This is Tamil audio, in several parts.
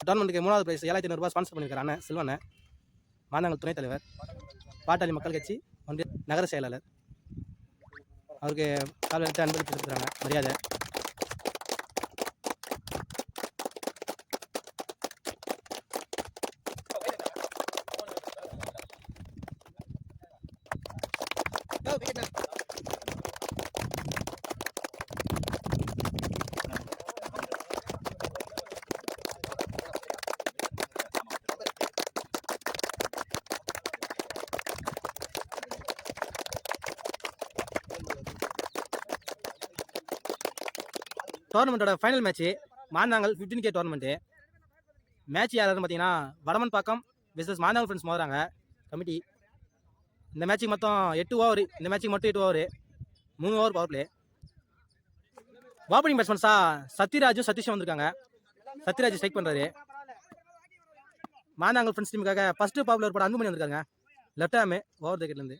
டோர்னமெண்ட்டுக்கு 3வது பிரைஸ் 7500 ரூபாய் ஸ்பான்சர் பண்ணியிருக்காரு அண்ணன் செல்வண்ணன், மாந்தாங்கல் துணைத் தலைவர், பாட்டாளி மக்கள் கட்சி ஒன்றிய நகர செயலாளர். அவருக்கு கால் எடுத்து அன்பளிப்பு செலுத்துறாங்க, மரியாதை. டோர்னமெண்ட்டோட final match Manthangal 15K tournament. Match யாராருன்னு பார்த்தீங்கன்னா வடமன் பாக்கம் விசஸ் மாந்தாங்கல் ஃப்ரெண்ட்ஸ் மோதுறாங்க கமிட்டி. இந்த மேட்ச்சுக்கு மொத்தம் 8 ஓவர், இந்த மேட்ச்சுக்கு மட்டும் 8 over, 3 over power play. Opening பேட்ஸ்மேன்ஸாக சத்யராஜும் சதீஷும் வந்திருக்காங்க. சத்யராஜ் ஸ்ட்ரைக் பண்ணுறாரு. மாந்தாங்கல் ஃப்ரெண்ட்ஸ் டீமுக்காக ஃபஸ்ட்டு பாப்புலர் போட அன்புமணி வந்திருக்காங்க லெஃப்ட் ஹேமு ஓவர் விக்கெட்லேருந்து.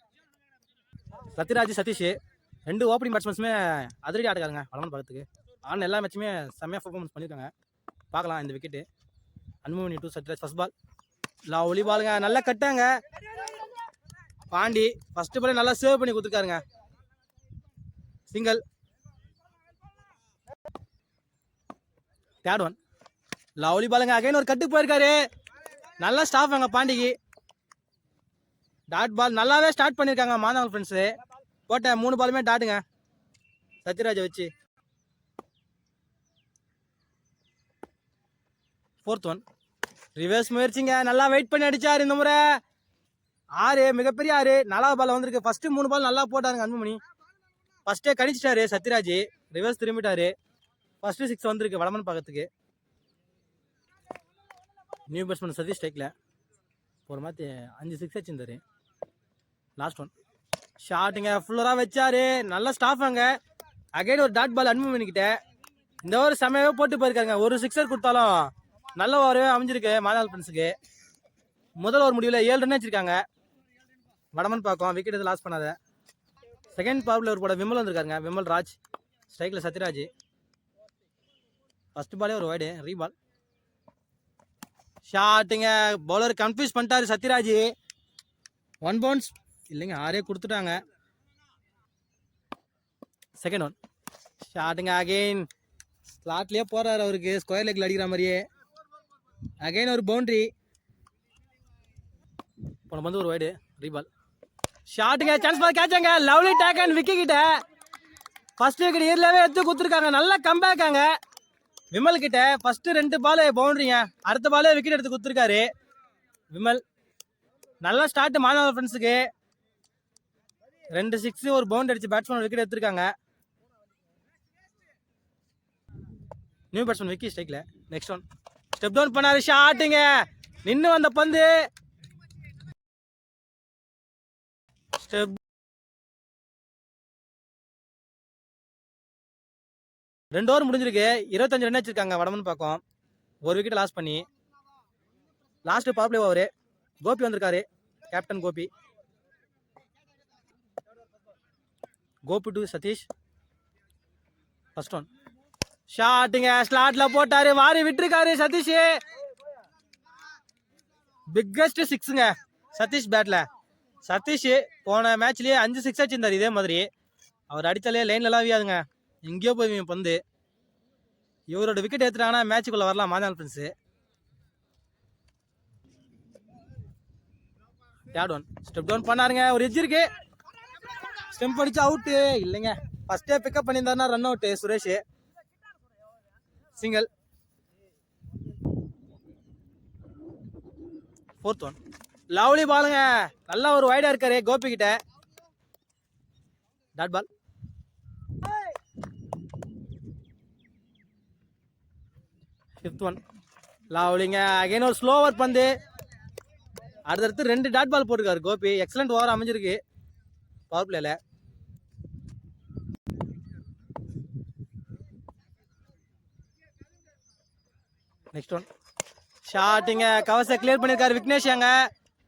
சத்யராஜ் சதீஷ் 2 ஓப்பனிங் பேட்ஸ்மேன்ஸுமே அதிரடி ஆடுறாங்க வடமன் பாக்கத்துக்கு. ஆனால் எல்லா மேட்சுமே செம்மையாக பர்ஃபார்மன்ஸ் பண்ணியிருக்காங்க. பார்க்கலாம் இந்த wicket. Anbumani to Sathyaraj first ball. Lovely பாலுங்க, நல்லா கட்டாங்க. பாண்டி ஃபஸ்ட்டு பாலே நல்லா சேவ் பண்ணி கொடுத்துருக்காருங்க, சிங்கிள். தேர்ட் ஒன் லவ்லி பாலுங்க, அகைன் ஒரு கட்டுக்கு போயிருக்காரு. நல்லா ஸ்டாஃப் அங்கே பாண்டிக்கு. டாட் பால் நல்லாவே ஸ்டார்ட் பண்ணியிருக்காங்க மாந்தாங்கல் ஃப்ரெண்ட்ஸு. போட்ட 3 பாலுமே டாட்டுங்க சத்யராஜை வச்சு. ஃபோர்த் ஒன் ரிவர்ஸ் முயற்சிங்க, நல்லா வெயிட் பண்ணி அடிச்சார் இந்த முறை. 6 மிகப்பெரிய 6 4வது பால் வந்திருக்கு. ஃபஸ்ட்டு 3 பால் நல்லா போட்டாருங்க அன்புமணி. ஃபஸ்ட்டே கணிச்சிட்டாரு சத்யராஜ், ரிவர்ஸ் திரும்பிட்டாரு. ஃபஸ்ட்டு 6 வந்திருக்கு வடமன் பாக்கத்துக்கு. நியூ பேட்ஸ்மேன் சதீஷ் ஸ்ட்ரைக்கில் ஒரு மாதிரி 5 6 வச்சிருந்தாரு. லாஸ்ட் ஒன் ஷாட்டுங்க, ஃபுல்லராக வச்சாரு. நல்ல ஸ்டாஃப் அங்கே. அகைன் ஒரு டாட் பால் அன்புமணிக்கிட்ட. இந்த ஓவர் செமையாகவே போட்டு போயிருக்காங்க. ஒரு 6 கொடுத்தாலும் நல்ல ஓவரவே அமைஞ்சிருக்கு மாந்தாங்கல் ஃப்ரெண்ட்ஸுக்கு. முதல் ஓவர் முடிவில் 7 ரன் வச்சிருக்காங்க வடமன் பாக்கம். விக்கெட் எதுவும் லாஸ் பண்ணாத. செகண்ட் பவர் போட விமல் வந்திருக்காருங்க, விமல் ராஜ் ஸ்ட்ரைக்கில் சத்யராஜ். ஃபர்ஸ்ட் பாலே ஒரு வைடு ரீபால். ஷாட்டுங்க, பவுலர் கன்ஃபியூஸ் பண்ணிட்டாரு சத்யராஜ். 1 பவுன்ஸ் இல்லைங்க, 6 கொடுத்துட்டாங்க. செகண்ட் ஒன் ஷாட்டுங்க, அகெயின் ஸ்லாட்லேயே போறாரு அவருக்கு, ஸ்கொயர் லெக்கில் அடிக்கிற மாதிரியே. அகைன் ஒரு பவுண்டரி. போன வந்து ஒரு வைடு ரீபால். ஷாட்டுங்க, சான்ஸ் பால் கேட்சாங்க. லவ்லி டேக் அண்ட் விக்கி கிட்ட ஃபர்ஸ்ட் விக்கெட் இயர்லவே எடுத்து கொடுத்துருக்காங்க. நல்ல கம்பேக்காங்க விமல் கிட்ட. ஃபர்ஸ்ட் 2 பால் பவுண்டரிங்க, அடுத்த பாலே விக்கெட் எடுத்து கொடுத்துருக்காரு விமல். நல்ல ஸ்டார்ட் மாந்தாங்கல் ஃப்ரெண்ட்ஸுக்கு. 2 6 ஒரு பவுண்டரி அடிச்சு பேட்ஸ்மேன் விக்கெட் எடுத்திருக்காங்க. நியூ பேட்ஸ்மேன் விக்கி ஸ்ட்ரைக்ல. நெக்ஸ்ட் ஒன் ஸ்டெப் டவுன் பண்ணாரு. ஷாட்டுங்க, நின்று வந்த பந்து ஸ்டெப். 2 ஓவர் முடிஞ்சிருக்கு. 25 ரன் வச்சிருக்காங்க வடமன் பாக்கம். ஒரு விக்கெட் லாஸ் பண்ணி. Last power play over. Gopi வந்திருக்காரு, captain Gopi. Gopi to Satheesh. First one ஷாட்டுங்க, ஸ்லாட்ல போட்டாரு, வாரி விட்டுருக்காரு சதீஷ். பிக்கஸ்ட் 6ங்க சதீஷ் பேட்ல. சதீஷ் போன மேட்ச்லயே 5 6 வச்சிருந்தாரு இதே மாதிரி. அவர் அடித்தாலே லைன்ல எல்லாம் வியாதுங்க, எங்கேயோ போய் பந்து. இவரோட விக்கெட் எடுத்துட்டாங்கன்னா மேட்சுக்குள்ள வரலாம் Manthangal friends. Third one step down பண்ணாருங்க, ஒரு எட்ஜ் இருக்கு. ஸ்டெம்ப் அடிச்சு அவுட்டு இல்லைங்க. ஃபர்ஸ்டே பிக்கப் பண்ணியிருந்தாருன்னா run out Suresh. Single. Fourth one lovely பாலுங்க, நல்லா ஒரு வைடா இருக்காரு கோபி கிட்ட. Dot ball. ஃபிஃப்த் ஒன் லவ்லிங்க, அகைன் ஒரு ஸ்லோவர் பந்து. அடுத்தடுத்து 2 டாட் பால் போட்டிருக்காரு கோபி. எக்ஸலண்ட் ஓவர் அமைஞ்சிருக்கு பவர் பிளேல. நெக்ஸ்ட் ஒன் ஷாட்டுங்க, கவர்ஸை கிளியர் பண்ணியிருக்காரு விக்னேஷ். அங்க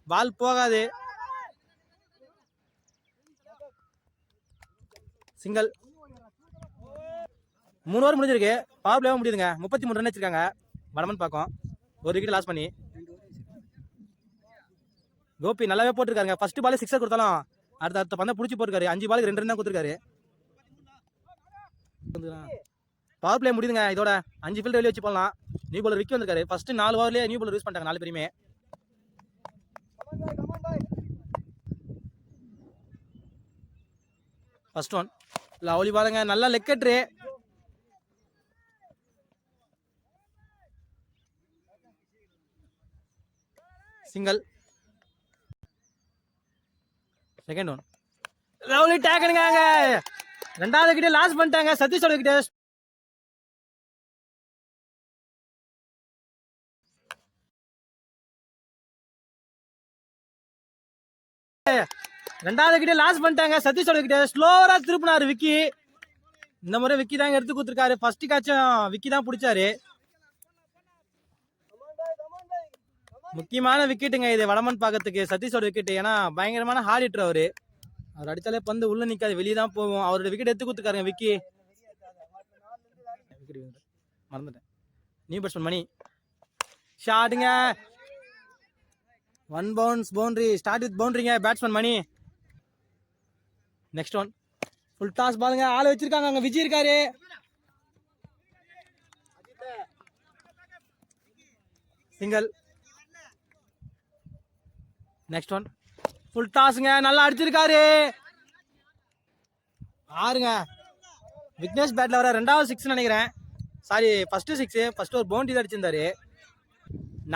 பால் போகாது. சிங்கிள். 3 ஓவர் முடிஞ்சிருக்கு. பவர் பிளேவும் முடியுதுங்க. 33 ரன் வச்சிருக்காங்க வடமன் பாக்கம். ஒரு விக்கெட் லாஸ் பண்ணி. கோபி நல்லாவே போட்டிருக்காருங்க. ஃபர்ஸ்ட் பால் சிக்ஸர் கொடுத்தாலும் அடுத்த பந்தை பிடிச்சி போட்டிருக்காரு. 5 பாலுக்கு 2 ரன் தான் கொடுத்துருக்காரு. பவர் பிளே முடியுதுங்க. இதோட 5 ஃபீல்டு வெளியே வச்சு போடலாம். நியூ பாலர் விக்கி வந்திருக்காரு. ஃபர்ஸ்ட் 4 ஓவர்லேயே நியூ பாலர் யூஸ் பண்ணிட்டாங்க 4 பேருமே. ஃபர்ஸ்ட் ஒன் லவ்லி பாருங்க. நல்லா leg cutter. Single. Second one lovely டேக்கனுங்க. ரெண்டாவது கிட்ட லாஸ் பண்ணிட்டாங்க சதீஷோட கிட்ட. ரெண்டாவது கிட்ட லாஸ் பண்ணிட்டாங்க சதீஷோட கிட்ட. ஸ்லோவரா திருப்பினாரு விக்கி. இந்த முறை விக்கி தாங்க எடுத்து கொடுத்துருக்காரு. ஃபர்ஸ்ட் காச்சும் விக்கி தான் பிடிச்சாரு. முக்கியமான விக்கெட்டுங்க இது வடமன் பாக்கத்துக்கு சதீஷோட விக்கெட். ஏன்னா பயங்கரமான ஹார்டிட்டர் அவரு. அவர் அடிச்சாலே பந்து உள்ள நிக்காது, வெளியே தான் போவோம். அவரோட விக்கெட் எடுத்து கொடுத்துருக்காருங்க விக்கி. மறந்துட்டேன். நியூ பேட்ஸ்மேன் மணி ஷாட்டுங்க. 1 பவுன்ஸ் பவுண்டரி. ஸ்டார்ட் வித் பவுண்டரிங்க batsman Mani. Next one full toss பாலுங்க. ஆள் வச்சிருக்காங்க அங்க விஜய் இருக்காரு. சிங்கிள். நெக்ஸ்ட் ஒன் ஃபுல் டாஸ்ங்க. நல்லா அடிச்சிருக்காரு. ஆறுங்க. விக்னேஷ் பேட்ல வர ரெண்டாவது 6 நினைக்கிறேன். Sorry first 6. ஃபர்ஸ்ட் ஒரு பவுண்டரி தான் அடிச்சிருந்தாரு.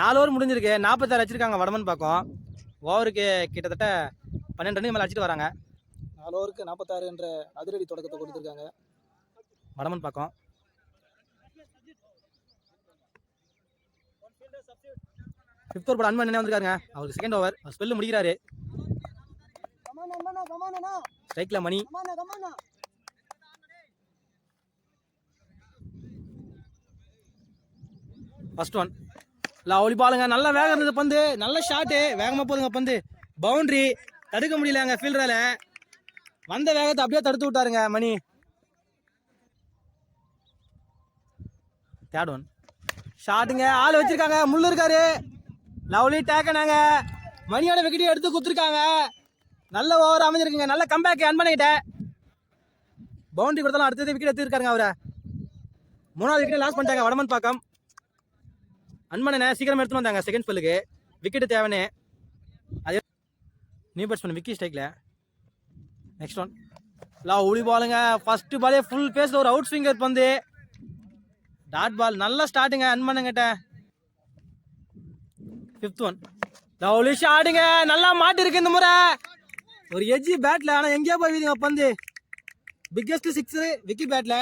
4 ஓவர் முடிஞ்சிருக்கு. 46 அடிச்சிருக்காங்க வடமன் பாக்கம். ஓவருக்கு கிட்டத்தட்ட 12 ரன் மேலே அடிச்சிட்டு வராங்க. 4 ஓவருக்கு 46 என்ற அதிரடி தொடக்கத்தை கொடுத்துருக்காங்க வடமன் பாக்கம். ஃபிஃப்த் ஓவர் போட அன்பன் என்ன வந்திருக்காருங்க. அவருக்கு செகண்ட் ஓவர் ஸ்பெல்லு முடிக்கிறாரு. ஸ்ட்ரைக்ல மணி. ஃபர்ஸ்ட் ஒன் லவ்லி பாலுங்க. நல்லா வேகம் இருந்தது பந்து. நல்ல ஷாட்டு. வேகமா போதுங்க பந்து. பவுண்டரி தடுக்க முடியலங்க ஃபீல்டரால. வந்த வேகத்தை அப்படியே தடுத்து விட்டாருங்க மணி. தேர்ட் ஒன் ஷாட்டுங்க. ஆள் வச்சிருக்காங்க. முள்ளு இருக்காரு. லவ்லி டேக்கனாங்க. மணியோட விக்கெட் எடுத்து கொடுத்துருக்காங்க. நல்ல ஓவர் அமைஞ்சிருக்குங்க. நல்ல கம்பேக் அன்பனிட்ட. பவுண்டரி கொடுத்தாலும் அடுத்தது விக்கெட் எடுத்துருக்காருங்க அவரை. 3வது விக்கெட் லாஸ் பண்ணிட்டாங்க வடமன் பாக்கம். அன்பனை சீக்கிரம் எடுத்துட்டு வந்தாங்க செகண்ட் ஸ்பெல்லுக்கு. விக்கெட் தேவனே. அதே நியூ பேட்ஸ்மேன் விக்கி ஸ்ட்ரைக்ல. நெக்ஸ்ட் ஒன் லவ்லி பாலுங்க. ஃபர்ஸ்ட் பாலே ஃபுல் பேஸ்ல ஒரு அவுட் ஸ்விங்கர் பந்து. Dot ball. நல்ல ஸ்டார்ட்டுங்க அன்பனுங்கிட்ட. ஃபிஃப்த் ஒன் லவ்லி ஷாட்டுங்க. நல்லா மாட்டு இருக்கு இந்த முறை. ஒரு எஜ்ஜி பேட்ல. ஆனா எங்கேயோ போய் வீதுங்க பந்து. பிக்கெஸ்ட் 6 விக்கி பேட்ல.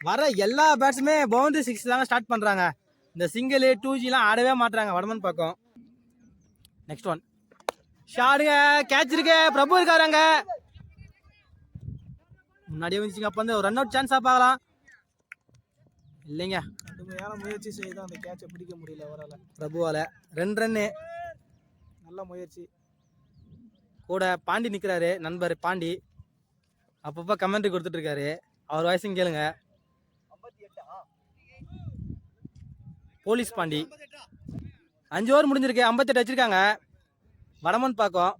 வர எல்லா பேட்ஸுமே பவுண்டரி 6 தாங்க ஸ்டார்ட் பண்றாங்க. இந்த சிங்கிள் 2Gலாம் ஆடவே மாட்டாங்க வடமன் பாக்கம். நெக்ஸ்ட் ஒன் ஷாட்டுங்க. கேட்ச் இருக்கு. பிரபு இருக்காருங்க. முன்னாடியே வந்துச்சுங்க அப்ப வந்து ஒரு ரன் அவுட் சான்ஸா பார்க்கலாம். இல்லைங்க கடுமையான முயற்சி செய்து அந்த கேட்சை பிடிக்க முடியல அவரால். பிரபுவால 2 ரன்னு. நல்ல முயற்சி. கூட பாண்டி நிற்கிறாரு. நண்பர் பாண்டி அப்பப்போ கமெண்ட்ரி கொடுத்துட்டு இருக்காரு. அவர் வாய்ஸும் கேளுங்க. போலீஸ் பாண்டி. 5 ஓவர் முடிஞ்சிருக்கு. 58 வச்சிருக்காங்க வடமன் பாக்கம்.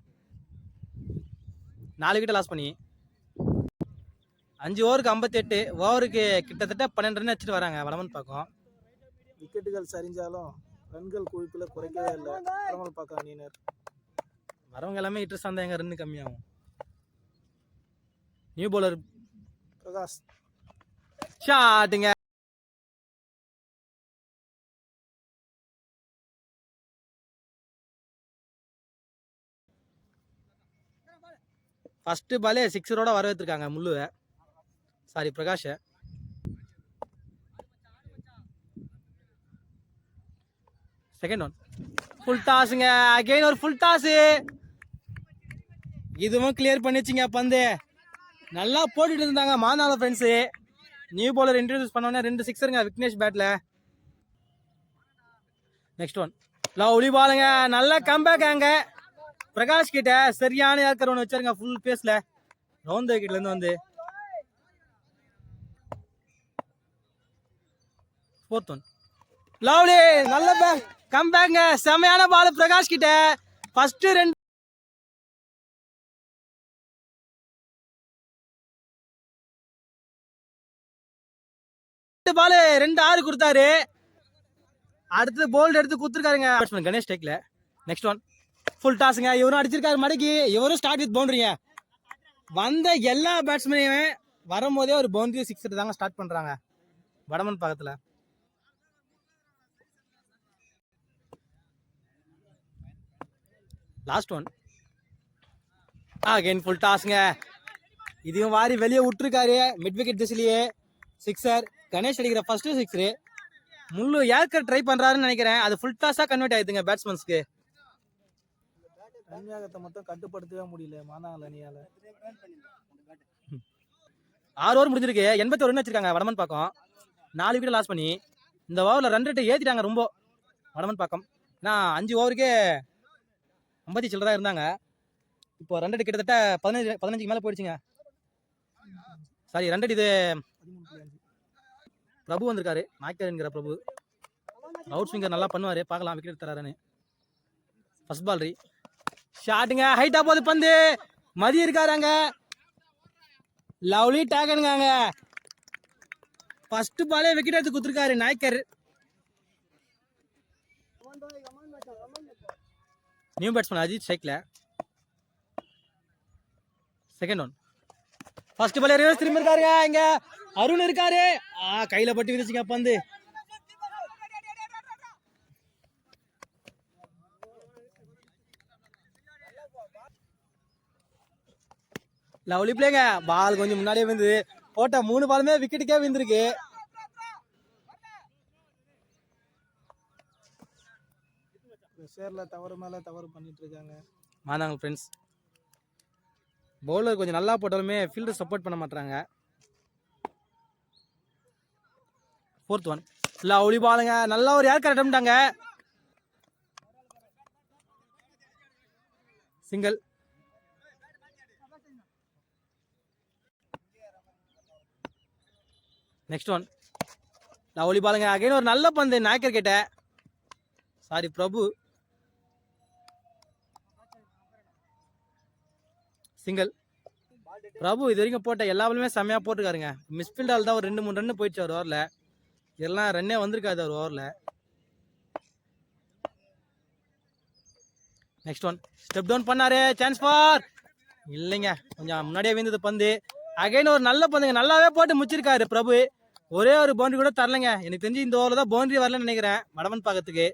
4 விக்கெட் லாஸ் பண்ணி. 5 ஓவருக்கு 58. ஓவருக்கு கிட்டத்தட்ட 12 ரன் வச்சுட்டு வராங்க வடமன் பாக்கம். விக்கெட்டுகள் சரிஞ்சாலும் ரன்கள் குவிப்பில் குறைக்கவே இல்லை வடமன் பாக்கம் அணியினர். வரவங்க எல்லாமே இன்ட்ரெஸ்ட் இருந்தால் எங்க ரன் கம்மியாகும். நியூ பவுலர் பிரகாஷ் ஷாட்டுங்க. ஃபர்ஸ்ட் பாலே 6 வர வைத்திருக்காங்க முள்ளுவை. Sorry Prakash. Second one full டாஸுங்க. அகைன் ஒரு ஃபுல் டாஸு. இதுவும் கிளியர் பண்ணிச்சிங்க பந்து. நல்லா போட்டுட்டு இருந்தாங்க மாநாள ஃப்ரெண்ட்ஸு. நியூ பவுலர் இன்ட்ரடியூஸ் பண்ணோன்னே 2 சிக்ஸருங்க விக்னேஷ் பேட்ல. நெக்ஸ்ட் ஒன் லவ்லி பாலுங்க. நல்ல கம்பேக் அங்க பிரகாஷ் கிட்ட. சரியான ஏக்கர் ஒன்று வச்சாருங்க ஃபுல் பேஸ்ல. ரவுண்ட் விக்கெட்ல இருந்து வந்து 4th ஒன். லவ்லி நல்ல கம் பேக்ங்க. செமையான பால் பிரகாஷ் கிட்ட. ஃபர்ஸ்ட் 2 பால் 2 6 கொடுத்தாரு. அடுத்து போல்ட் எடுத்து குத்துருக்காருங்க பேட்ஸ்மேன் கணேஷ் டேக்ல. நெக்ஸ்ட் ஒன் ஃபுல் டாஸுங்க. இவரும் அடிச்சிருக்காரு மடக்கி. இவரும் ஸ்டார்ட் வித் பவுண்டரிங்க. வந்த எல்லா பேட்ஸ்மேனையுமே வரும்போதே ஒரு பவுண்டரி 6 தாங்க ஸ்டார்ட் பண்றாங்க வடமன் பக்கத்துல. லாஸ்ட் ஒன் அகைன் ஃபுல் டாஸ்ங்க. இதையும் வாரி வெளியே விட்டுருக்காரு மிட் விக்கெட் திசையிலேயே. 6 கணேஷ் அடிக்கிற ஃபர்ஸ்ட் 6. முள்ளு ஏர்க்கர் ட்ரை பண்றாருன்னு நினைக்கிறேன். அது ஃபுல் டாஸா கன்வெர்ட் ஆயிடுதுங்க பேட்ஸ்மேன்ஸ்க்கு. கன்னியாகத்தை மட்டும் கட்டுப்படுத்தவே முடியல மானாங்கல் அணியால. 6 ஓவர் முடிஞ்சிருக்கு. 81 ரன் வச்சிருக்காங்க வடமன் பாக்கம். 4 விக்கெட் லாஸ் பண்ணி இந்த ஓவரில் ரன் ரேட்டை ஏற்றிட்டாங்க ரொம்ப வடமன் பாக்கம். நான் 5 ஓவருக்கே 50 சில்லறா இருந்தாங்க. இப்போ ரன் ரேட் கிட்டத்தட்ட 15 மேலே போயிடுச்சுங்க. சாரி ரன் ரேட் இது பிரபு வந்திருக்காரு. நாய்க்கர் என்கிற பிரபு அவுட் ஸ்விங்கர் நல்லா பண்ணுவாரு. பார்க்கலாம் விக்கெட் தராருன்னு. ஃபர்ஸ்ட் பால் ரீ ஷாட்டுங்க. ஹைட்டா போகுது பந்து. மதி இருக்காருங்க. லவ்லி டேக்கனுங்க. ஃபர்ஸ்ட் பாலே விக்கெட் எடுத்து குத்துருக்காரு நாய்க்கர். நியூ பேட்ஸ்மேன் அஜித் ஸ்ட்ரைக்ல. செகண்ட் ஒன் ஃபர்ஸ்ட் பாலே ரிவர்ஸ் திரும்பி இருக்காருங்க. இங்க அருண் இருக்காரு. கையில பட்டு விதிச்சுங்க பந்து. லவ்லி பிளேங்க. பால் கொஞ்சம் முன்னாடியே விழுந்தது. போட்ட 3 பாலுமே விக்கெட்டுக்கே விழுந்திருக்கு. சேர்ல தவறு மேல தவறு பண்ணிட்டு இருக்காங்க மாதாங்க ஃப்ரெண்ட்ஸ். பவுலர் கொஞ்சம் நல்லா போட்டாலுமே ஃபீல்டர் சப்போர்ட் பண்ண மாட்டாங்க. 4th ஒன் லவ்லி பாலுங்க. நல்லா ஒரு ஏர்க்கர் அட்டம்ட்டாங்க. சிங்கிள். நெக்ஸ்ட் ஒன் லவ்லி பாலுங்க. அகைன் ஒரு நல்ல பந்து நாய்க்கர் கிட்ட. சாரி பிரபு. சிங்கிள். பிரபு இது வரைக்கும் போட்ட எல்லா பாலுமே செம்மையா போட்டுருக்காருங்க. மிஸ்ஃபீல்டால் தான் ஒரு 2-3 ரன் போயிடுச்சு ஒரு ஓவரில். இதெல்லாம் ரன்னே வந்திருக்காது ஒரு ஓவரில். நெக்ஸ்ட் ஒன் ஸ்டெப் டவுன் பண்ணாரு. சான்ஸ் ஃபார் இல்லைங்க. கொஞ்சம் முன்னாடியே விழுந்தது பந்து. அகைன் ஒரு நல்ல பந்துங்க. நல்லாவே போட்டு முடிச்சிருக்காரு பிரபு. ஒரே ஒரு பவுண்டரி கூட தரலைங்க. எனக்கு தெரிஞ்சு இந்த ஓவரில் தான் பவுண்டரி வரலன்னு நினைக்கிறேன் வடமன் பாக்கத்துக்கு.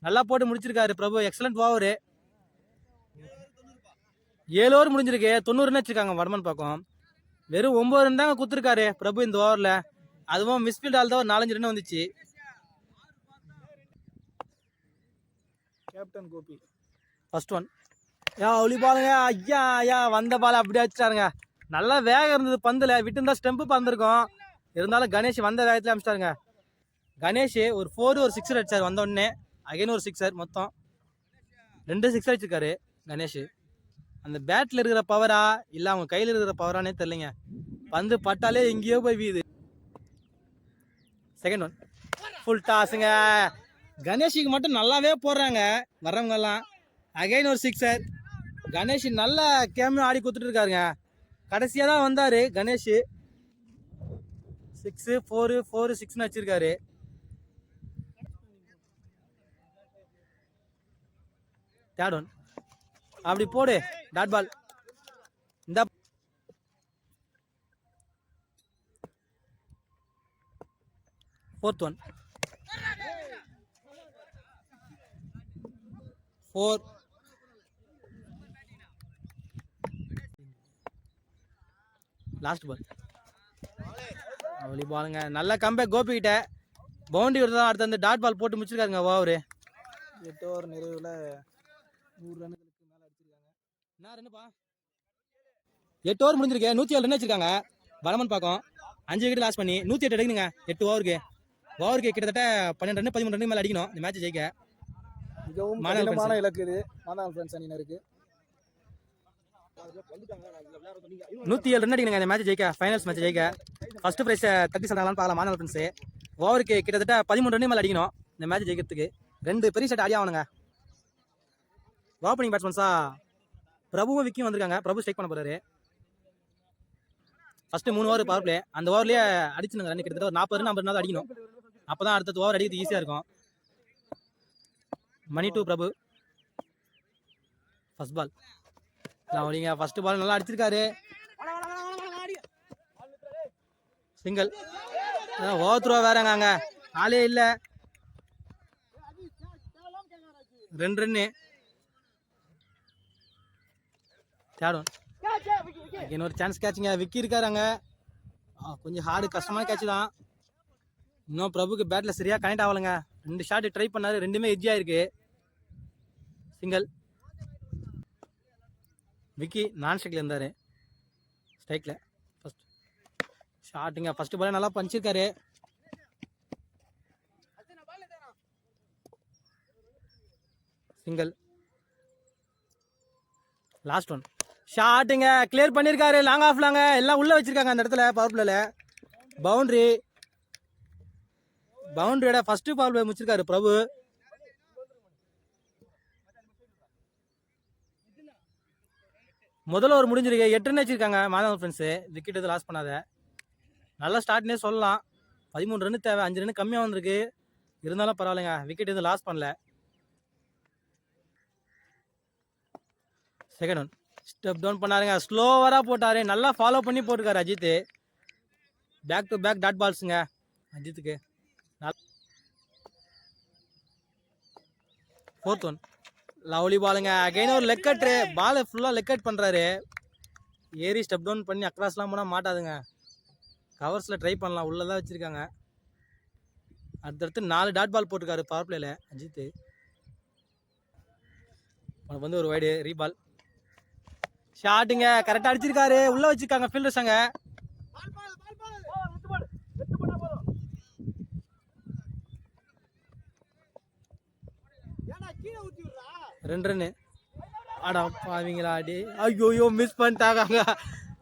நல்லா போட்டு முடிச்சிருக்காரு பிரபு. Excellent over. 7 ஓவர் முடிஞ்சிருக்கு. 90 ரன் வச்சிருக்காங்க வடமன் பாக்கம். வெறும் 9 ரன் தாங்க குத்துருக்காரு பிரபு இந்த ஓவரில். அதுவும் மிஸ்ஃபீல்ட் ஆல் தான் ஒரு 4-5 ரன் வந்துச்சு. கேப்டன் கோபி ஃபர்ஸ்ட் ஒன் ஒளி பாலுங்க. ஐயா வந்த பால் அப்படியே வச்சுட்டாருங்க. நல்லா வேகம் இருந்தது பந்தில். விட்டு இருந்தால் ஸ்டெம்பு பறந்துருக்கும். இருந்தாலும் கணேஷ் வந்த வேகத்தில் அமிச்சிட்டாருங்க. கணேஷ் ஒரு 4 ஒரு 6 அடிச்சார் வந்த உடனே. அகைன் ஒரு 6 மொத்தம் 2 6 அடிச்சிருக்காரு கணேஷ். அந்த பேட்டில் இருக்கிற பவரா இல்லை அவங்க கையில் இருக்கிற பவரானே தெரியலைங்க. பந்து பட்டாலே எங்கேயோ போய் வீது. செகண்ட் ஒன் ஃபுல் டாஸுங்க. கணேஷுக்கு மட்டும் நல்லாவே போடுறாங்க வர்றவங்க எல்லாம். அகைன் ஒரு 6. கணேஷ் நல்ல கேமியும் ஆடி கொடுத்துட்டு இருக்காருங்க. கடைசியாக தான் வந்தார் கணேஷ். 6 4 4 6 வச்சிருக்காரு. தேர்ட் ஒன் அப்படி போடு டாட் பால். இந்த ஃபோர்த் ஒன் 4 லாஸ்ட் பால். அவளி பாலுங்க. நல்ல கம்பேக் கோபி கிட்ட. பவுண்டரி தான் அடுத்து அந்த டாட் பால் போட்டு முடிச்சிருக்காருங்க ஓவரு. 8 ஓவர் நிறைவுல 100 ரன்களுக்கு மேல அடிச்சிருக்காங்க. என்ன ரன்னுப்பா? 8 ஓவர் முடிஞ்சிருக்கு. 107 ரன் வச்சிருக்காங்க வடமன் பாக்கம். 5 விக்கெட் லாஸ் பண்ணி 108 அடிக்கணுங்க 8 ஓவருக்கு கிட்டத்தட்ட 12 ரன் 13 ரன் மேலே அடிக்கணும் இந்த மேட்ச் ஜெயிக்க. மிகவும் கடினமான இலக்கு இது மாதாங்க ஃப்ரெண்ட்ஸ் அணியினருக்கு. 107 ரன் அடிக்கணுங்க இந்த மேட்ச் ஜெயிக்க. ஃபைனல்ஸ் மேட்ச் ஜெயிக்க. ஃபர்ஸ்ட் பிரைஸ் தட்டி சொல்றாங்களான்னு பார்க்கலாம் மாதாங்க ஃப்ரெண்ட்ஸ். ஓவருக்கு கிட்டத்தட்ட 13 ரன் மேலே அடிக்கணும் இந்த மேட்ச் ஜெயிக்கிறதுக்கு. 2 பெரிய ஷாட் ஆடி ஆகணுங்க. ஓப்பனிங் பேட்ஸ்மேன்ஸா பிரபுவும் விக்கியும் வந்திருக்காங்க. பிரபு ஸ்ட்ரைக் பண்ண போறாரு. First 3 over power play. அந்த ஓவர்லயே அடிச்சுங்க ரன் கிட்டத்தட்ட ஒரு 40 ரன் 50 ரன் அடிக்கணும். அப்பதான் அடுத்த ஓவர் அடிக்கிறது ஈஸியா இருக்கும். Mani to Prabhu. First ball அவளிங்க ஃபர்ஸ்ட் பால் நல்லா அடிச்சிருக்காரு. சிங்கிள். ஓவர் த்ரோ வேறங்க, அங்க ஆளே இல்ல. 2 ரன்னு. தேடும் இன்னொரு சான்ஸ் கேட்சுங்க. விக்கி இருக்காருங்க. கொஞ்சம் ஹார்டு கஷ்டமான கேட்ச் தான். இன்னும் பிரபுக்கு பேட்ல சரியா கனெக்ட் ஆகலைங்க. 2 ஷாட் ட்ரை பண்ணாரு, ரெண்டுமே எட்ஜ் ஆயிருக்கு. சிங்கிள். விக்கி நான் ஸ்ட்ரைக்ல இருந்தாரு. ஸ்ட்ரைக்ல ஃபர்ஸ்ட் ஷாட்டுங்க. ஃபர்ஸ்ட் பால் நல்லா பஞ்சிருக்காரு. சிங்கிள். லாஸ்ட் ஒன் ஷாட்டுங்க. கிளியர் பண்ணிருக்காரு. லாங் ஆஃப்லாங்க எல்லாம் உள்ள வச்சிருக்காங்க அந்த இடத்துல. பவர் பிளேல பவுண்டரி. பவுண்டரியோட ஃபர்ஸ்ட் பவர் பிளே முடிச்சிருக்காரு பிரபு. முதல்ல ஒரு முடிஞ்சிருக்கு. 8 ரன் வச்சிருக்காங்க மாதவன் ஃப்ரெண்ட்ஸு. விக்கெட் எதுவும் லாஸ் பண்ணாத. நல்ல ஸ்டார்ட்னே சொல்லலாம். 13 ரன் தேவை. 5 ரன் கம்மியாக வந்திருக்கு. இருந்தாலும் பரவாயில்லைங்க. விக்கெட் எதுவும் லாஸ் பண்ணல. செகண்ட் ஒன் ஸ்டெப் டவுன் பண்ணாருங்க. ஸ்லோவராக போட்டாரு. நல்லா ஃபாலோ பண்ணி போட்டுருக்காரு Ajith. Back to back dot பால்ஸுங்க அஜித்துக்கு. ஃபோர்த் ஒன் லவ்லி பாலுங்க. அகைன் ஒரு லெக் கட்டு. பாலை ஃபுல்லாக லெக் கட் பண்ணுறாரு. ஏறி ஸ்டெப் டவுன் பண்ணி அக்ராஸ்லாம் போனால் மாட்டாதுங்க. கவர்ஸில் ட்ரை பண்ணலாம். உள்ளே தான் வச்சுருக்காங்க. அடுத்தடுத்து 4 டாட் பால் போட்டிருக்காரு பவர் பிளேல அஜித். உனக்கு வந்து ஒரு வைடு ரீபால். ஷாட்டுங்க கரெக்டாக அடிச்சிருக்காரு. உள்ளே வச்சுருக்காங்க ஃபீல்டர்ஸாங்க. ரெண்டு ரன்னு. ஆடா பாவீங்களா அடி. ஐயோ மிஸ் பண்ணிட்டாங்க.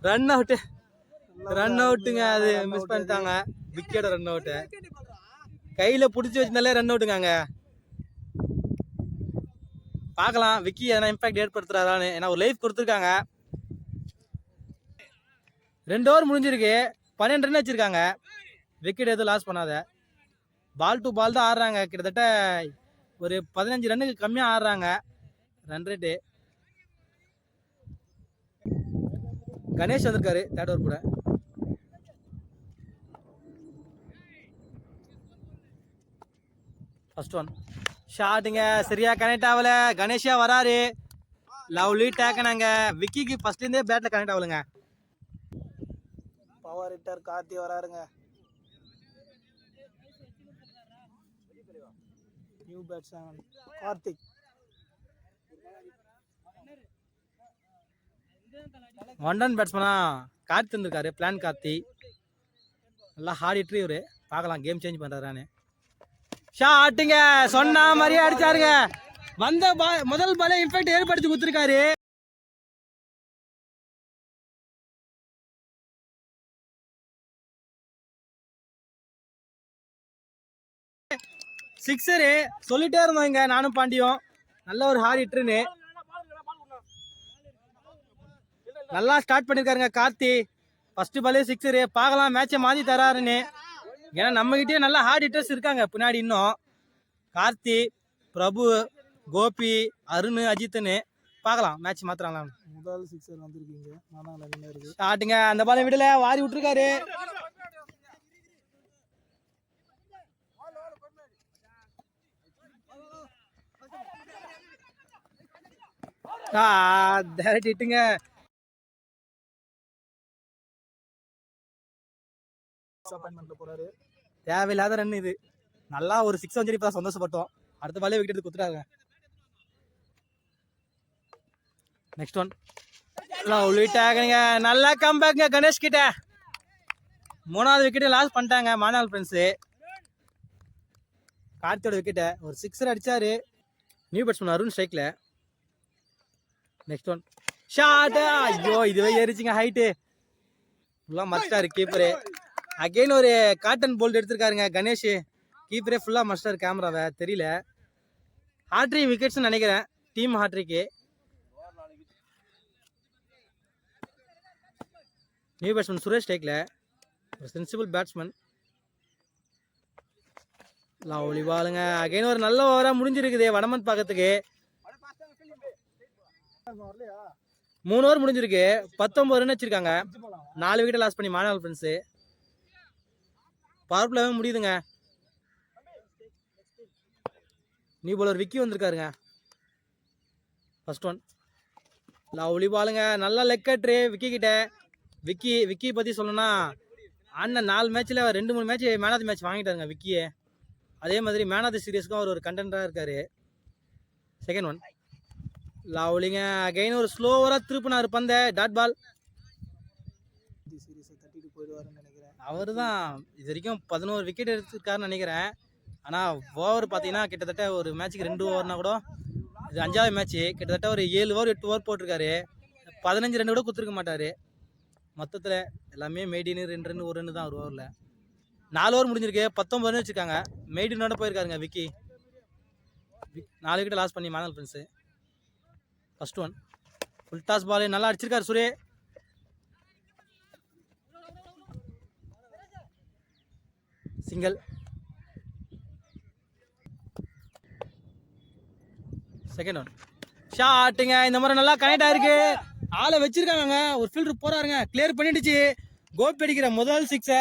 Run out. ரன் அவுட்டுங்க. அது மிஸ் பண்ணிட்டாங்க. Wicket run out. கையில் பிடிச்சி வச்சிருந்தாலே ரன் அவுட்டுங்க. பார்க்கலாம் விக்கி எதனா இம்பாக்ட் ஏற்படுத்துறாரான்னு. ஏன்னா ஒரு லைஃப் கொடுத்துருக்காங்க. 2 ஓவர் முடிஞ்சிருக்கு. 12 ரன் வச்சிருக்காங்க. விக்கெட் எதுவும் லாஸ் பண்ணாத. பால் டு பால் தான் ஆடுறாங்க. கிட்டத்தட்ட ஒரு 15 ரன்னுக்கு கம்மியாக ஆடுறாங்க ரன் ரேட்டு. கணேஷ் வந்திருக்காரு தேர்ட் ஓவர் கூட. ஃபர்ஸ்ட் ஒன் ஷாட்டுங்க சரியா கனெக்ட் ஆகல. கணேஷா வராரு. லவ்லி டேக்கனாங்க. விக்கிக்கு ஃபர்ஸ்ட்லேருந்தே பேட்டில் கனெக்ட் ஆகலைங்க. பவர் ஹிட்டர் கார்த்தி வராருங்க. New batsman Karthik. One run பேட்ஸ்மேனா கார்த்தி வந்திருக்காரு. பிளான் கார்த்தி நல்லா ஹார்ட் இவரு. பார்க்கலாம் கேம் சேஞ்ச் பண்ணுறாரான்னு. ஷாட்டுங்க சொன்ன மாதிரியே அடிச்சாருங்க. வந்த முதல் பாலே இம்பாக்ட் ஏற்படுத்தி கொடுத்துருக்காரு. சிக்ஸரு சொல்லிட்டே இருந்தோம் இங்க நானும் பாண்டியும். நல்ல ஒரு ஹார்ட் ஹிட்டர்னு நல்லா ஸ்டார்ட் பண்ணிருக்காருங்க கார்த்தி. ஃபர்ஸ்ட் பாலே சிக்ஸரு. பார்க்கலாம் மேட்சை மாற்றி தராருன்னு. ஏன்னா நம்மகிட்டயே நல்லா ஹார்ட் ஹிட்டர்ஸ் இருக்காங்க பின்னாடி. இன்னும் கார்த்தி, பிரபு, கோபி, அருண், அஜித்னு. பார்க்கலாம் மேட்ச் மாத்துறாங்களா. முதல் சிக்ஸர் வந்திருக்கீங்க. ஸ்டார்ட்டுங்க. அந்த பாலை விடல. வாரி விட்டுருக்காரு. டைரக்ட் ஹிட்டுங்க. தேவையில்லாத ரன் இது. நல்லா ஒரு 6 வந்து இப்ப சந்தோஷப்பட்டோம். அடுத்த பாலே விக்கெட் குத்துறாங்க. நெக்ஸ்ட் ஒன் லவ்லிட்டாங்க. நல்லா கம்பேக்ங்க கணேஷ் கிட்ட. 3வது விக்கெட் லாஸ் பண்ணிட்டாங்க மாநாள் ஃப்ரெண்ட்ஸு. கார்த்தியோட விக்கெட்டை ஒரு 6 அடிச்சாரு. நியூ பேட்ஸ்மேன் அருண் ஸ்ட்ரைக்ல. Next one shot. ஐயோ இதுவே ஏறிச்சுங்க ஹைட்டு. ஃபுல்லாக மறைச்சிட்டாரு கீப்பரு. அகைன் ஒரு காட்டன் போல்ட் எடுத்திருக்காருங்க கணேஷ். கீப்பரே ஃபுல்லாக மஸ்டர் கேமராவை தெரியல. ஹாட்ரிக் விக்கெட்ஸ்னு நினைக்கிறேன், team hat trick. New batsman Suresh டேக்ல, ஒரு சென்சிபிள் பேட்ஸ்மேன். லவ்லி பாலுங்க. அகைன் ஒரு நல்ல ஓவராக முடிஞ்சிருக்குது வடமன் பார்க்கறதுக்கு. 3 ஓவர் முடிஞ்சிருக்கு. 19 ரன் வச்சிருக்காங்க. 4 விக்கெட் லாஸ் பண்ணி மாணவ ஃப்ரெண்ட்ஸு. பவர் பிளேவே முடியுதுங்க. நியூ பாலர் விக்கி வந்திருக்காருங்க. First one. லவ்லி பாலுங்க. நல்ல லெக் கட்ரு விக்கி கிட்ட. விக்கி பற்றி சொல்லணும்னா அண்ணன் 4 மேட்ச்சில் 2-3 match man of the match வாங்கிட்டாருங்க விக்கியே. அதே மாதிரி மேன் ஆஃப் தி சீரீஸ்க்கும் அவர் ஒரு கண்டென்டராக இருக்கார். Second one. லவ்லிங்க. அகைன் ஒரு ஸ்லோவராக திருப்பினார் பந்த. Dot ball. தட்டிட்டு போயிடுவாருன்னு நினைக்கிறேன். அவர் தான் இது வரைக்கும் 11 விக்கெட் எடுத்திருக்காருன்னு நினைக்கிறேன். ஆனால் ஓவர் பார்த்தீங்கன்னா கிட்டத்தட்ட ஒரு மேட்ச்சுக்கு 2 ஓவர்னா கூட இது 5வது மேட்ச்சு. கிட்டத்தட்ட ஒரு 7 ஓவர் 8 ஓவர் போட்டிருக்காரு. 15 ரன் கூட கொடுத்துருக்க மாட்டார். மொத்தத்தில் எல்லாமே மெய்டின்னு 2 ரன் 1 ரன் தான் ஒரு ஓவரில். 4 ஓவர் முடிஞ்சிருக்கு. 19 ரன் வச்சுருக்காங்க. மெய்டினோட போயிருக்காருங்க விக்கி. 4 விக்கெட் லாஸ் பண்ணி மானல் friends. First one. Full toss ball நல்லா அடிச்சிருக்காரு சுரே. சிங்கிள். Second one. ஷாட்டுங்க. இந்த மாதிரி நல்லா கனெக்ட் ஆயிருக்கு. ஆளை வச்சிருக்காங்க. ஒரு ஃபீல்டர் போறாருங்க. கிளியர் பண்ணிடுச்சு. கோபி அடிக்கிற முதல் 6.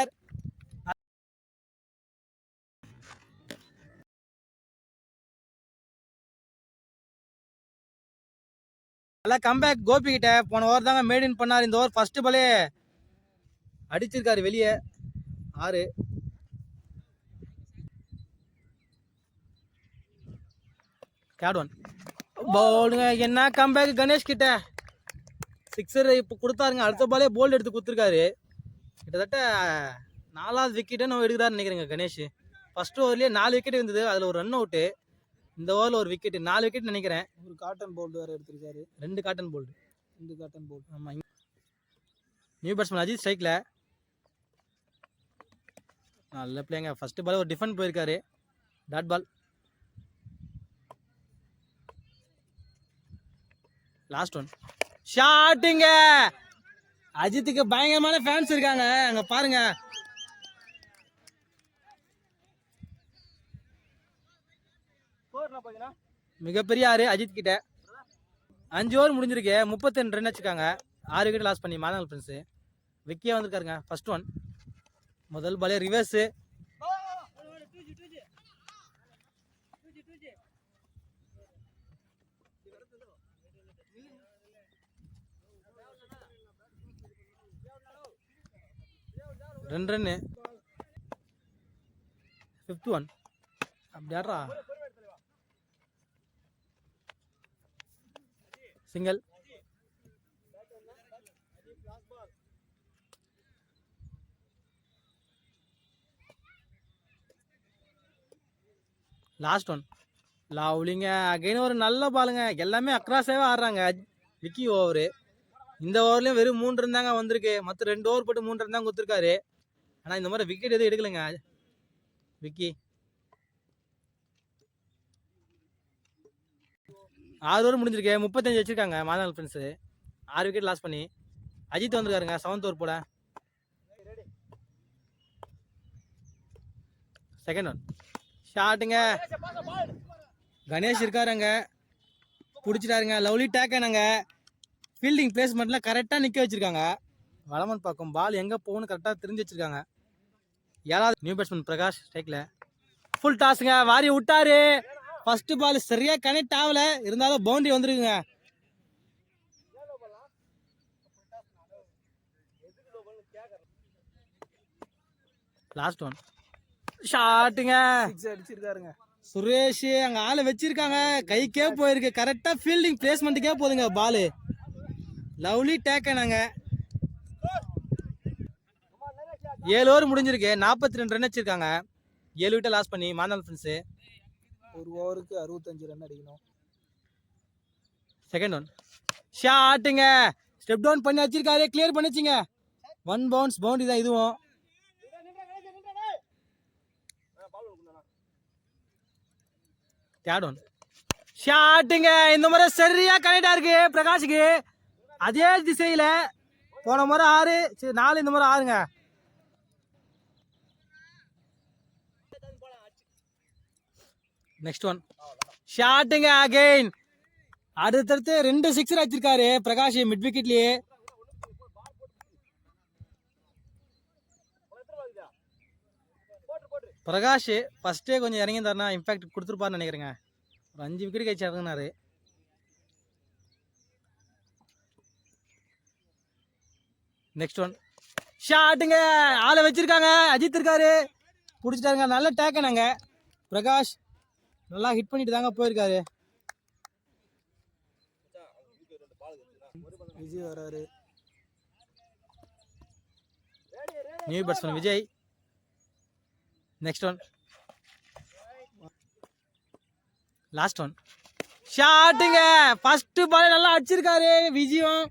நல்லா கம்பேக் கோபி கிட்ட. போன ஓவர் தாங்க மேட் இன் பண்ணார். இந்த ஓவர் ஃபர்ஸ்ட் பாலே அடிச்சிருக்காரு வெளியே. 6. Third one. பவுலுங்க. என்ன கம்பேக் கணேஷ் கிட்ட. 6 இப்போ கொடுத்தாருங்க. அடுத்த பாலே போல்ட் எடுத்து கொடுத்துருக்காரு. கிட்டத்தட்ட 4வது விக்கெட்டை நம்ம எடுக்கிறாருன்னு நினைக்கிறேங்க கணேஷ். ஃபர்ஸ்ட் ஓவர்லேயே 4 விக்கெட் இருந்தது. அதில் ஒரு ரன் அவுட்டு. இந்த ஓவரில் ஒரு விக்கெட். 4 விக்கெட் நினைக்கிறேன். ஒரு காட்டன் போல்டு வேறு எடுத்திருக்காரு. 2 காட்டன் போல்டு. 2 caught and bowled. ஆமாம். நியூ பேட்ஸ்மேன் அஜித் ஸ்ட்ரைக்கில். நல்ல பிளேங்க. ஃபர்ஸ்ட் பால் ஒரு டிஃபெண்ட் போயிருக்காரு. Dot ball. Last one. ஷாட்டுங்க. அஜித்துக்கு பயங்கரமான ஃபேன்ஸ் இருக்காங்க அங்க பாருங்க. மிகப்பெரிய 6 அஜித் கிட்ட. 5 ஓவர் முடிஞ்சிருக்கு. 32 ரன் வச்சுக்காங்க. 6 விக்கெட் லாஸ் பண்ணி மாதங்கள் ஃப்ரெண்ட்ஸு. விக்கியா வந்திருக்காருங்க. First one. முதல் பாலே ரிவர்ஸு. ரெண்டு ரன்னு. 5th one. அப்படியாரா சிங்கிள். Last one. லவ்லிங்க. அகைன் ஒரு நல்ல பாலுங்க. எல்லாமே அக்ராஸாகவே ஆடுறாங்க விக்கி ஓவரு. இந்த ஓவர்லேயும் வெறும் 3 ரன் தாங்க வந்திருக்கு. மற்ற 2 ஓவர் போட்டு 3 ரன் தான் கொடுத்துருக்காரு. ஆனால் இந்த மாதிரி விக்கெட் எதுவும் எடுக்கலைங்க விக்கி. 6 ஓவர் முடிஞ்சிருக்கு. 35 வச்சிருக்காங்க மாதங்கள் ஃப்ரெண்ட்ஸு. 6 விக்கெட் லாஸ் பண்ணி. அஜித் வந்திருக்காருங்க 7th ஓவர் போல. Second one. ஷாட்டுங்க. கணேஷ் இருக்காருங்க. பிடிச்சிட்டாருங்க. லவ்லி டேக்கானுங்க. ஃபீல்டிங் பிளேஸ்மெண்ட்லாம் கரெக்டாக நிற்க வச்சிருக்காங்க. வளமன் பக்கம் பால் எங்கே போகணும்னு கரெக்டாக தெரிஞ்சு வச்சிருக்காங்க. 7வது நியூ பேட்ஸ்மேன் பிரகாஷ் ஸ்ட்ரைக்கில். ஃபுல் டாஸுங்க. வாரி விட்டாரு. ஃபர்ஸ்ட் பால் சரியாக கனெக்ட் ஆகல. இருந்தாலும் பவுண்டரி வந்துருக்குங்க. Last one. ஷாட்டுங்க. 6 அடிச்சிருக்காருங்க. சுரேஷ் அங்கே ஆளை வச்சிருக்காங்க. கைக்கே போயிருக்கு. கரெக்டாக ஃபீல்டிங் பிளேஸ்மெண்ட்டுக்கே போதுங்க பாலு. லவ்லி டேக்கனாங்க. 7 ஓவர் முடிஞ்சிருக்கு. 42 ரன் வச்சிருக்காங்க. 7 விக்கெட் லாஸ் பண்ணி மாதங்கள் ஃப்ரெண்ட்ஸு. ஒரு ஓவருக்கு 65 ரன் அடிக்கணும். Second one. ஷாட்டுங்க. ஸ்டெப் டவுன் பண்ணி வச்சிருக்காரு. கிளியர் பண்ணிச்சிங்க. 1 பவுன்ஸ் பவுண்டரி தான் இதுவும். தேர்ட் ஒன் ஷாட்டுங்க. இந்த முறை சரியா கனெக்டா இருக்கு பிரகாஷுக்கு. அதே திசையில போன முறை 6, சரி 4, இந்த முறை 6ங்க. நெக்ஸ்ட் ஒன் ஷாட்டுங்க அகைன். அடுத்தடுத்து 2 சிக்ஸர் அடிச்சிருக்காரு பிரகாஷ் மிட் விக்கெட்லயே. பிரகாஷ் ஃபர்ஸ்டே கொஞ்சம் இறங்கியிருந்தாருன்னா இம்பாக்ட் கொடுத்துருப்பாருன்னு நினைக்கிறேங்க. ஒரு 5 விக்கெட் கழிச்சு இறங்கினாரு. நெக்ஸ்ட் ஒன் ஷாட்டுங்க. ஆளை வச்சிருக்காங்க, அஜித் இருக்காரு, பிடிச்சிட்டாருங்க. நல்ல டேக்கனாங்க. பிரகாஷ் நல்லா ஹிட் பண்ணிட்டு தாங்க போயிருக்காரு. விஜய் வராரு. New batsman Vijay. Next one last one ஷாட்டுங்க. ஃபர்ஸ்ட் பால் நல்லா அடிச்சிருக்காரு விஜயும்.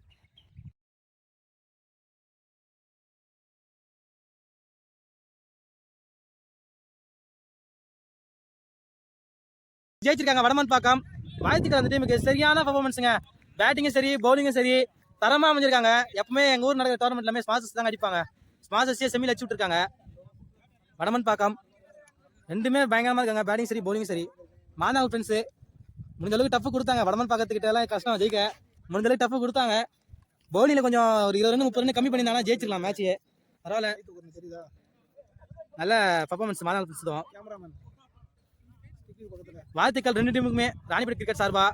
ஜெயிச்சிருக்காங்க வடமன் பாக்கம். வாழ்த்துக்கள் அந்த டீமுக்கு. சரியான பர்ஃபார்மன்ஸுங்க. பேட்டிங்கும் சரி பவுலிங்கும் சரி தரமா அமைஞ்சிருக்காங்க. எப்பவுமே எங்க ஊர் நடக்கிற டோர்னமெண்ட் எல்லாமே ஸ்பான்சர்ஸ் தாங்க அடிப்பாங்க. ஸ்பான்சர்ஸே செமியில் அடிச்சு விட்டுருக்காங்க. வடமன் பாக்கம் ரெண்டுமே பயங்கரமா இருக்காங்க. பேட்டிங் சரி பவுலிங் சரி. மாநாள் ஃப்ரெண்ட்ஸு முடிஞ்ச அளவுக்கு டஃப் கொடுத்தாங்க. வடமன் பாக்கத்துக்கிட்ட எல்லாம் கஷ்டம் ஜெயிக்க. முடிஞ்ச அளவுக்கு டஃப் கொடுத்தாங்க. பவுலிங்ல கொஞ்சம் ஒரு 20 ரன் 30 ரன் கம்மி பண்ணியிருந்தாங்கன்னா ஜெயிச்சிடலாம் மேட்ச். பரவாயில்ல, தெரியுதா? நல்ல பர்ஃபார்மன்ஸ் மாநாள் ஃப்ரெண்ட்ஸ் தான். கேமராமேன் பக்கத்துல வாழ்த்துக்கள் 2 டீமுக்குமே ராணிப்பேட்டை கிரிக்கெட் சார்பா.